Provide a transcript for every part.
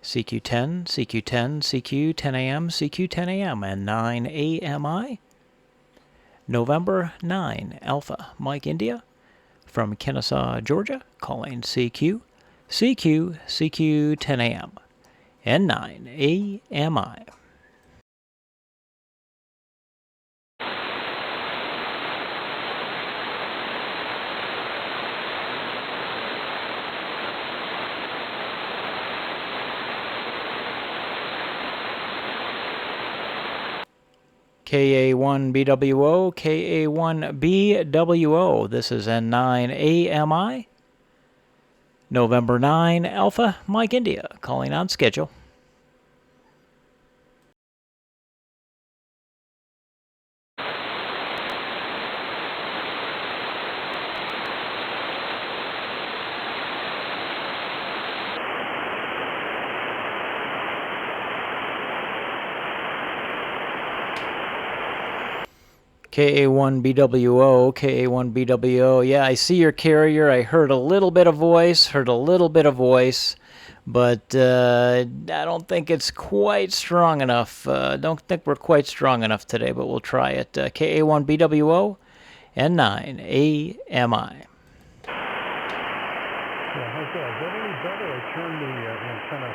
CQ10, CQ10, CQ 10 a.m., CQ 10 a.m., and 9 AMI. November 9, Alpha, Mike India, from Kennesaw, Georgia, calling CQ, CQ, CQ 10 a.m., and 9 AMI. KA1BWO, KA1BWO. This is N9AMI. November 9, Alpha, Mike India, calling on schedule. KA1BWO, KA1BWO. Yeah, I see your carrier. I heard a little bit of voice, but I don't think it's quite strong enough. Don't think we're quite strong enough today, but we'll try it. KA1BWO, N9AMI. Yeah, how's that? Is that any better? I turned the antenna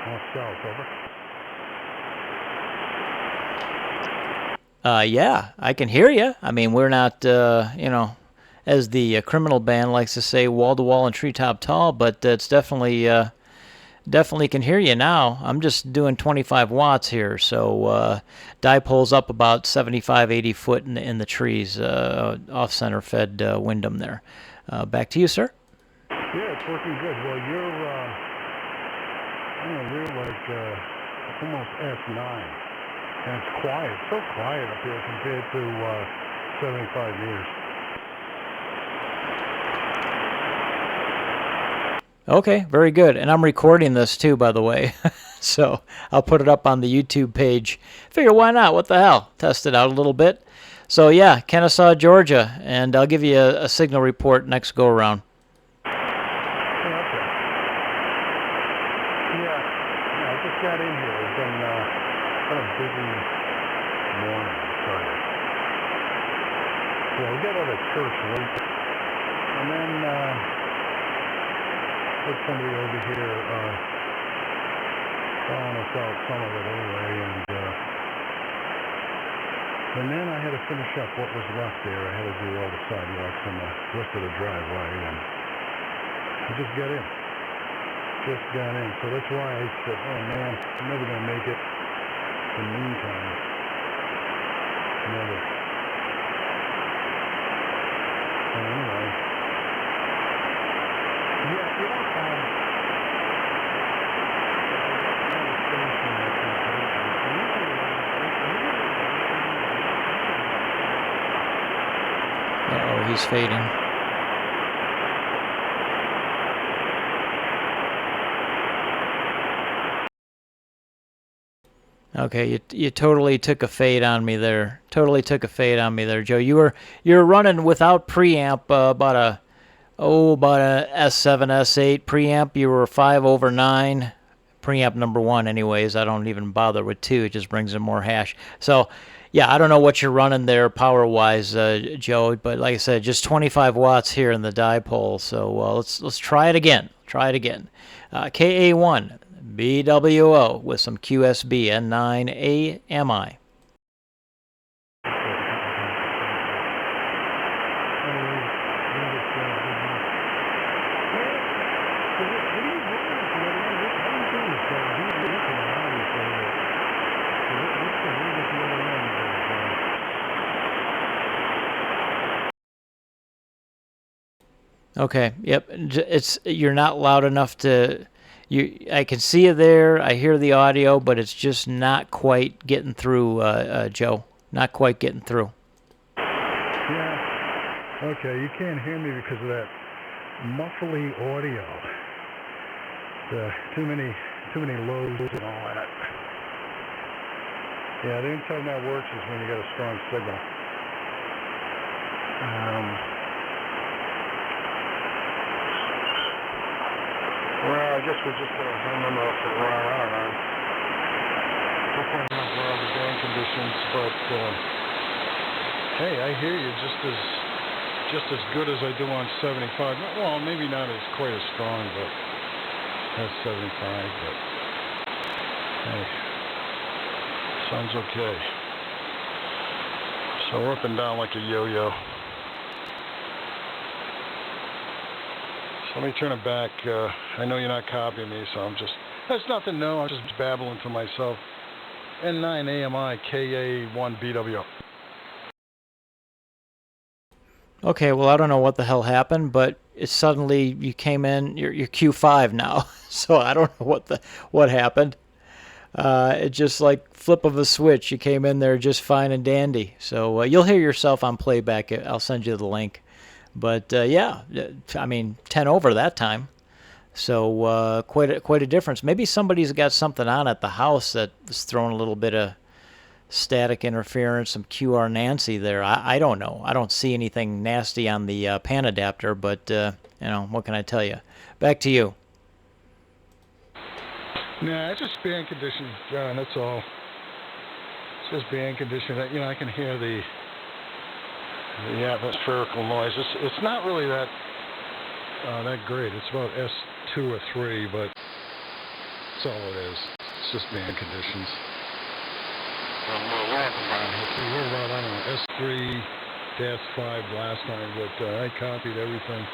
off south, over. Yeah, I can hear you. I mean, we're not, as the criminal band likes to say, wall to wall and treetop tall, but it's definitely can hear you now. I'm just doing 25 watts here, so dipole's up about 75, 80 foot in the trees, off center fed Windham there. Back to you, sir. Yeah, it's working good. Well, you're like almost S9. And it's quiet, so quiet up here compared to 75 meters. Okay, very good. And I'm recording this too, by the way. So I'll put it up on the YouTube page. Figure, why not? What the hell? Test it out a little bit. So yeah, Kennesaw, Georgia. And I'll give you a signal report next go around. Yeah, I just got in here. It's been a busy morning. Sorry. Yeah, we got out of church late, and then had somebody over here following us out some of it anyway, and then I had to finish up what was left there. I had to do all the sidewalks and the rest of the driveway, and I just got in. So that's why I said, oh man, I'm never going to make it. In the meantime, never. So anyway, Uh-oh, he's fading. Okay, you totally took a fade on me there. Joe. You were running without preamp about a S7 S8 preamp. You were 5/9 preamp number 1 anyways. I don't even bother with 2. It just brings in more hash. So yeah, I don't know what you're running there power wise, Joe, but like I said, just 25 watts here in the dipole. So let's try it again. KA1BWO with some QSB N9AMI. Okay. Yep. You're not loud enough to. I can see you there. I hear the audio, but it's just not quite getting through, Joe. Not quite getting through. Yeah. Okay. You can't hear me because of that muffly audio. Too many lows and all that. Yeah. The only time that works is when you got a strong signal. Well, I guess we're just remember for I don't know. Hopefully not all the band conditions, but hey, I hear you just as good as I do on 75. Well, maybe not as quite as strong, but as 75. But hey, sounds okay. So we're up and down like a yo-yo. So let me turn it back. I know you're not copying me, so there's nothing new. I'm just babbling to myself. N9AMI, KA1BWO. Okay, well, I don't know what the hell happened, but suddenly you came in, you're Q5 now. So I don't know what happened. It just like flip of a switch. You came in there just fine and dandy. So you'll hear yourself on playback. I'll send you the link. But yeah, I mean, 10 over that time. So quite a difference. Maybe somebody's got something on at the house that was throwing a little bit of static interference, some QR Nancy there. I don't know. I don't see anything nasty on the pan adapter, but what can I tell you? Back to you. Nah, it's just band condition, John. That's all. It's just band condition. I can hear the atmospherical noise. It's not really that great. It's about S2 or 3, but that's all it is. It's just band conditions. We're about, I don't know, S3-5 last time, but I copied everything.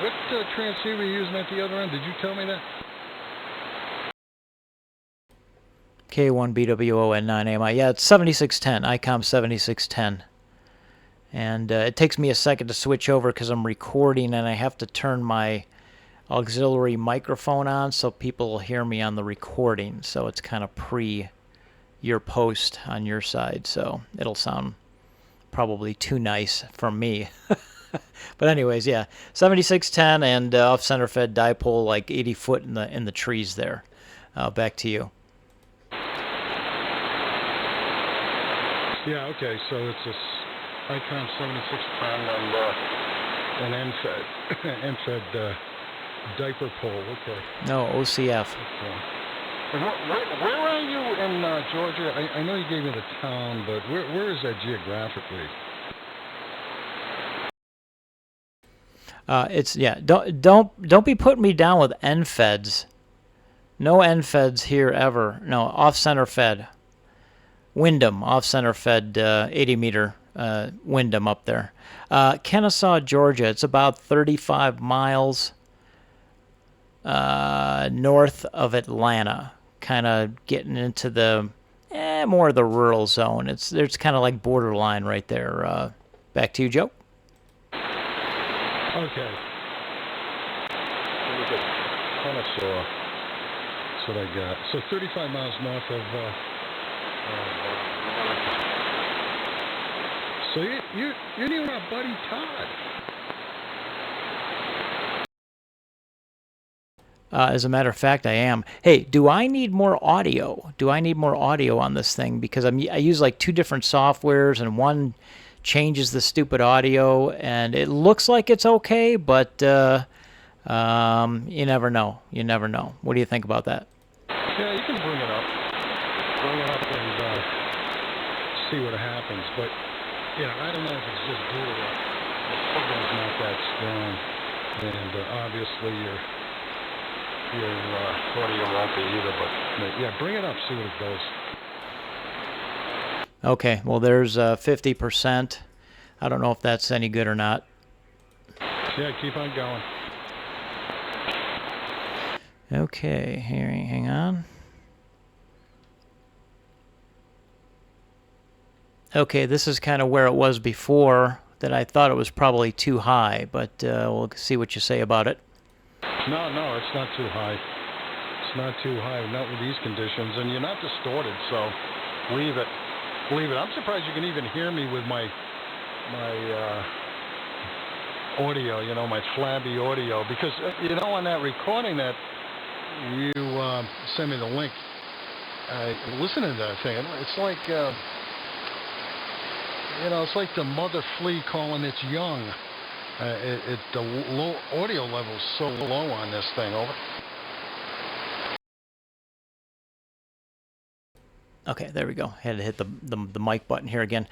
What transceiver are you using at the other end? Did you tell me that? KA1BWO and N9AMI. Yeah, it's 7610, ICOM 7610. And it takes me a second to switch over because I'm recording and I have to turn my auxiliary microphone on so people will hear me on the recording. So it's kind of pre your post on your side. So it'll sound probably too nice for me. But anyways, yeah, 7610 and off-center fed dipole like 80 foot in the trees there. Back to you. Yeah, okay, so it's a ICOM 7610 and NFED diaper pole, okay. No, OCF. Okay. And where are you in Georgia? I know you gave me the town, but where is that geographically? Don't be putting me down with NFEDs. No NFEDs here ever. No, off-center fed. Wyndham, off-center fed 80 meter Wyndham up there. Kennesaw, Georgia. It's about 35 miles north of Atlanta. Kind of getting into the more of the rural zone. It's kind of like borderline right there. Back to you, Joe. Okay. Look at Kennesaw. That's what I got. So 35 miles north of. So you're near our buddy Todd. As a matter of fact, I am. Hey, do I need more audio? Do I need more audio on this thing? Because I use like 2 different softwares, and one changes the stupid audio, and it looks like it's okay, but you never know. You never know. What do you think about that? Yeah, you can bring it up. Bring it up and see what happens. But yeah, I don't know if it's just Google. The signal's not that strong, and obviously your audio won't be either. But yeah, bring it up. See what it does. Okay, well, there's 50%. I don't know if that's any good or not. Yeah, keep on going. Okay, here, hang on. Okay, this is kind of where it was before, that I thought it was probably too high, but we'll see what you say about it. No, it's not too high. It's not too high, not with these conditions, and you're not distorted, so leave it. I'm surprised you can even hear me with my audio, my flabby audio, because on that recording that you sent me the link, listen to that thing. It's like it's like the mother flea calling its young. The low audio level is so low on this thing. Over. Okay, there we go. Had to hit the mic button here again.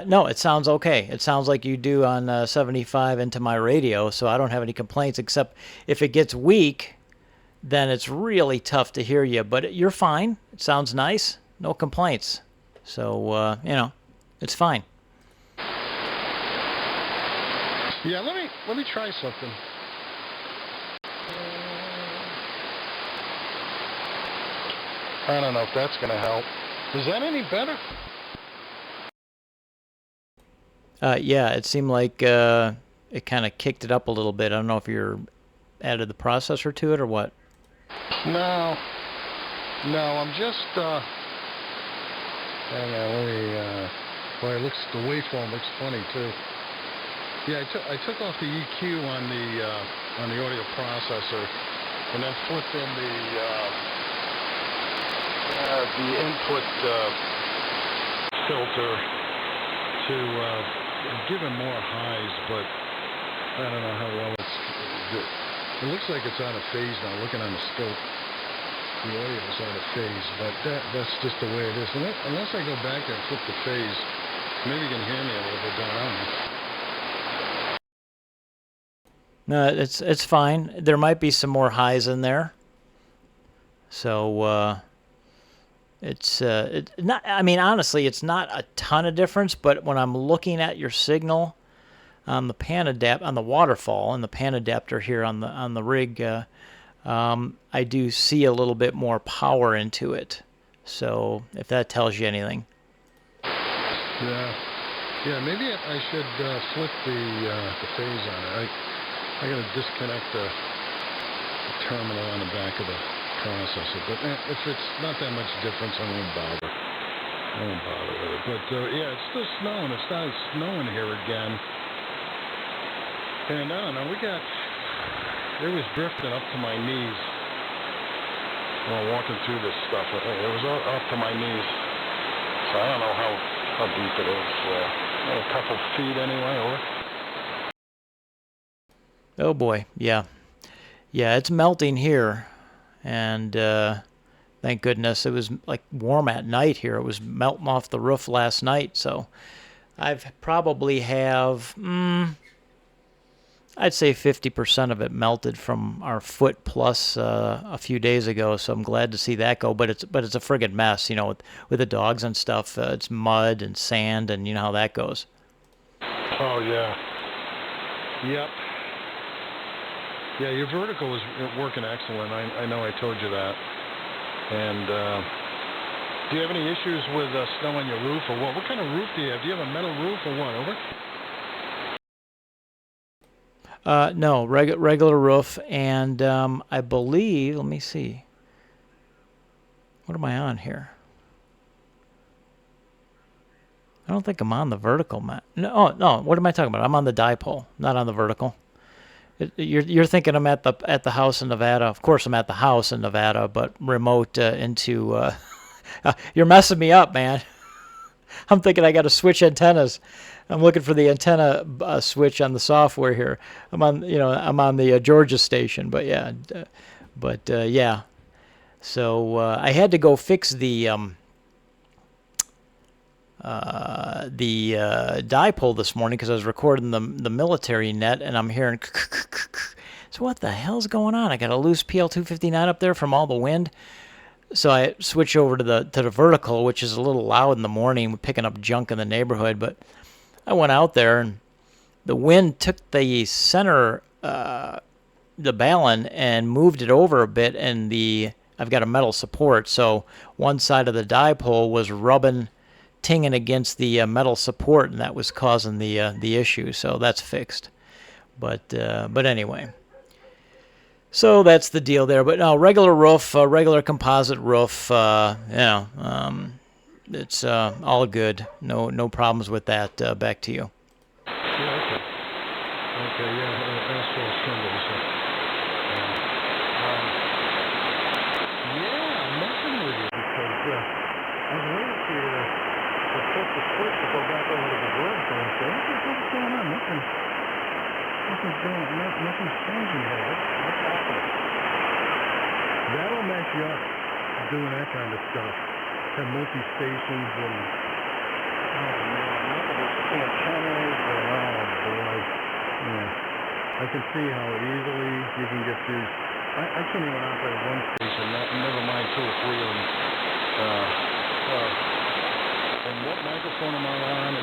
No, it sounds okay. It sounds like you do on 75 into my radio, so I don't have any complaints, except if it gets weak, then it's really tough to hear you. But you're fine. It sounds nice. No complaints. So, you know, it's fine. Yeah, let me try something. I don't know if that's going to help. Is that any better? Yeah, it seemed like it kind of kicked it up a little bit. I don't know if you're added the processor to it or what. No, I'm just, hang on, let me, boy, the waveform looks funny too. Yeah, I took off the EQ on the audio processor, and then flipped in the input filter to give it more highs, but I don't know how well it looks like it's out of phase now. Looking on the scope, the audio is out of phase, but that's just the way it is. Unless I go back there and flip the phase, maybe you can hear me a little bit better. No, it's fine. There might be some more highs in there. So it's not. I mean, honestly, it's not a ton of difference. But when I'm looking at your signal on the pan adapt on the waterfall and the pan adapter here on the rig, I do see a little bit more power into it. So if that tells you anything. Yeah. Maybe I should flip the phase on it. I got to disconnect the terminal on the back of the processor, but if it's not that much difference, I won't bother. With it. But yeah, it's still snowing. It started snowing here again, and I don't know. It was drifting up to my knees while walking through this stuff. It was up to my knees, so I don't know how deep it is. A couple feet anyway, or. Oh boy, yeah, it's melting here, and thank goodness it was like warm at night here. It was melting off the roof last night, so I've probably have I'd say 50% of it melted from our foot plus a few days ago. So I'm glad to see that go. But it's a friggin' mess, you know, with the dogs and stuff. It's mud and sand, and you know how that goes. Oh yeah. Yep. Yeah, your vertical is working excellent. I know I told you that. And do you have any issues with snow on your roof or what? What kind of roof do you have? Do you have a metal roof or what? Over? No, regular roof, and I believe. Let me see. What am I on here? I don't think I'm on the vertical, Matt. No. What am I talking about? I'm on the dipole, not on the vertical. You're thinking I'm at the house in Nevada. Of course, I'm at the house in Nevada, but remote into. You're messing me up, man. I'm thinking I got to switch antennas. I'm looking for the antenna switch on the software here. I'm on the Georgia station, but yeah, yeah. So I had to go fix the dipole this morning because I was recording the military net, and I'm hearing. So what the hell's going on? I got a loose PL259 up there from all the wind. So I switched over to the vertical, which is a little loud in the morning, picking up junk in the neighborhood. But I went out there, and the wind took the center, the balun, and moved it over a bit. And I've got a metal support, so one side of the dipole was tinging against the metal support, and that was causing the issue. So that's fixed. But anyway. So that's the deal there. But no, regular roof, regular composite roof. It's all good. No problems with that. Back to you. Yeah, okay, yeah, asphalt shingles. I'm messing with you because I was waiting for you to flip the switch to go back over to the vertical and say, what's going on? Nothing nothing's changing here. What's happening? That'll mess you up doing that kind of stuff. Have multi-stations and look at these antennas and oh boy. Yeah. I can see how easily you can get these. I can't even operate one station, never mind two or three of them. And what microphone am I on?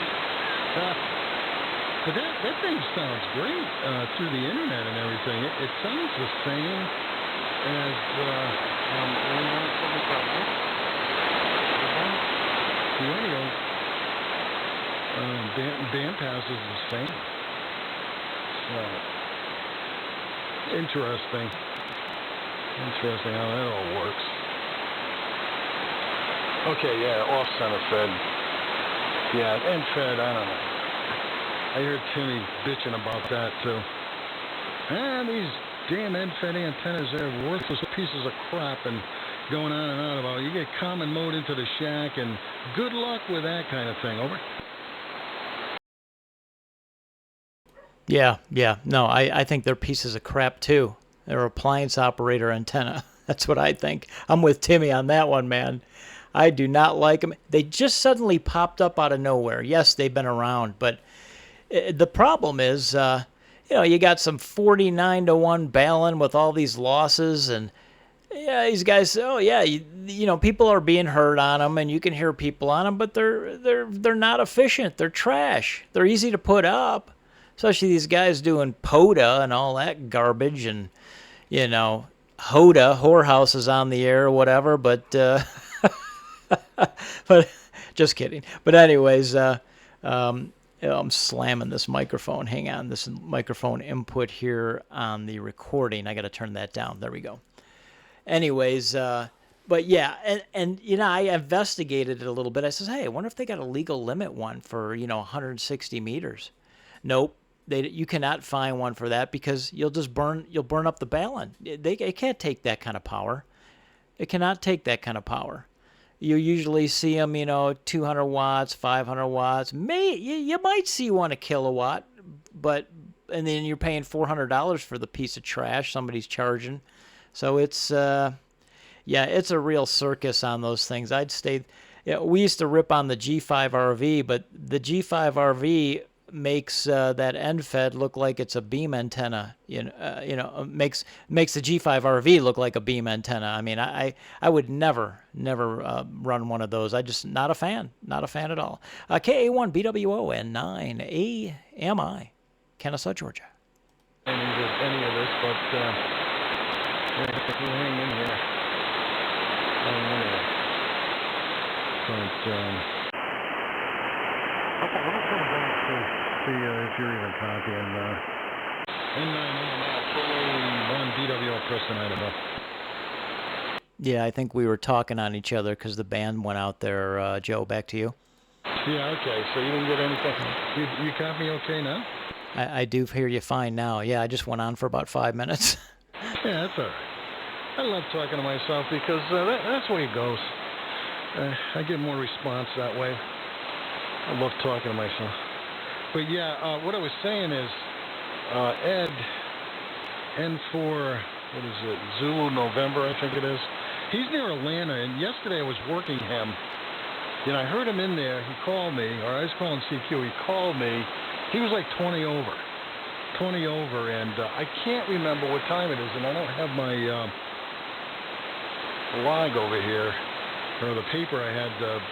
But that thing sounds great through the internet and everything. It sounds the same as on 175. The audio bandpass is the same. So interesting. Interesting how that all works. Okay, yeah, off center fed. Yeah, end fed, I don't know. I heard Timmy bitching about that too. These damn end fed antennas, they're worthless pieces of crap and going on and on about you get common mode into the shack and good luck with that kind of thing. Over. Yeah. No, I think they're pieces of crap too. They're appliance operator antenna. That's what I think. I'm with Timmy on that one, man. I do not like them. They just suddenly popped up out of nowhere. Yes, they've been around, but the problem is, you got some 49-1 Balun with all these losses, and yeah, these guys. Oh yeah, people are being hurt on them, and you can hear people on them, but they're not efficient. They're trash. They're easy to put up, especially these guys doing POTA and all that garbage, and Hoda, whorehouses on the air or whatever, but but just kidding. But anyways, I'm slamming this microphone. Hang on, this microphone input here on the recording. I got to turn that down. There we go. Anyways, but yeah, and I investigated it a little bit. I says, hey, I wonder if they got a legal limit one for 160 meters. Nope. You cannot find one for that because you'll burn up the Balun. It can't take that kind of power. It cannot take that kind of power. You usually see them, 200 watts, 500 watts. You might see one a kilowatt, and then you're paying $400 for the piece of trash somebody's charging. So it's it's a real circus on those things. We used to rip on the G5RV, but the G5RV makes that end fed look like it's a beam antenna. Makes the G5RV look like a beam antenna. I mean, I would never run one of those. I just not a fan at all. KA1BWO and 9AMI, Kennesaw, Georgia. Any of this, but hang in here. Okay, let me turn it back to see if you're even copying. N9AMI, KA1BWO, Preston ID and I. Yeah, I think we were talking on each other because the band went out there. Joe, back to you. Yeah, okay, so you didn't get anything. You caught me okay now? I do hear you fine now. Yeah, I just went on for about 5 minutes. Yeah, that's all right. I love talking to myself because that's the way it goes. I get more response that way. I love talking to myself. But yeah, what I was saying is, Ed, N4, what is it, Zulu November, I think it is. He's near Atlanta, and yesterday I was working him. I heard him in there. He called me, or I was calling CQ. He called me. He was like 20 over, and I can't remember what time it is, and I don't have my log over here, or the paper I had the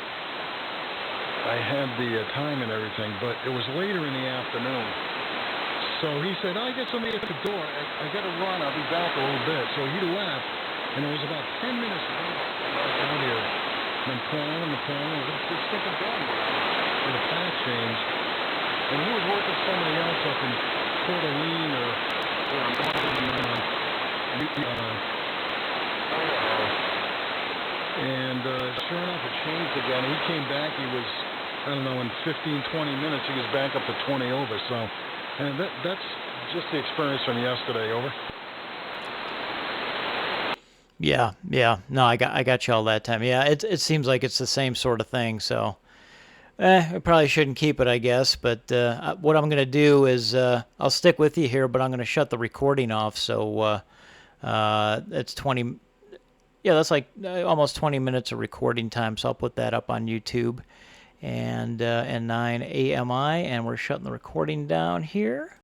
time and everything, but it was later in the afternoon. So he said, I got somebody at the door. I got to run. I'll be back a little bit. So he left, and it was about 10 minutes later. Out here. And I'm calling him. It's thinking done. And the path changed. And he was working somebody else up in Coeur d'Alene or and sure enough, it changed again. He came back. He was, I don't know, in 15, 20 minutes, he was back up to 20 over. So, and that's just the experience from yesterday. Over. Yeah. No, I got you all that time. Yeah, it seems like it's the same sort of thing. So, I probably shouldn't keep it, I guess. But what I'm going to do is I'll stick with you here, but I'm going to shut the recording off. So it's 20. Yeah, that's like almost 20 minutes of recording time. So I'll put that up on YouTube. And N9AMI, and we're shutting the recording down here.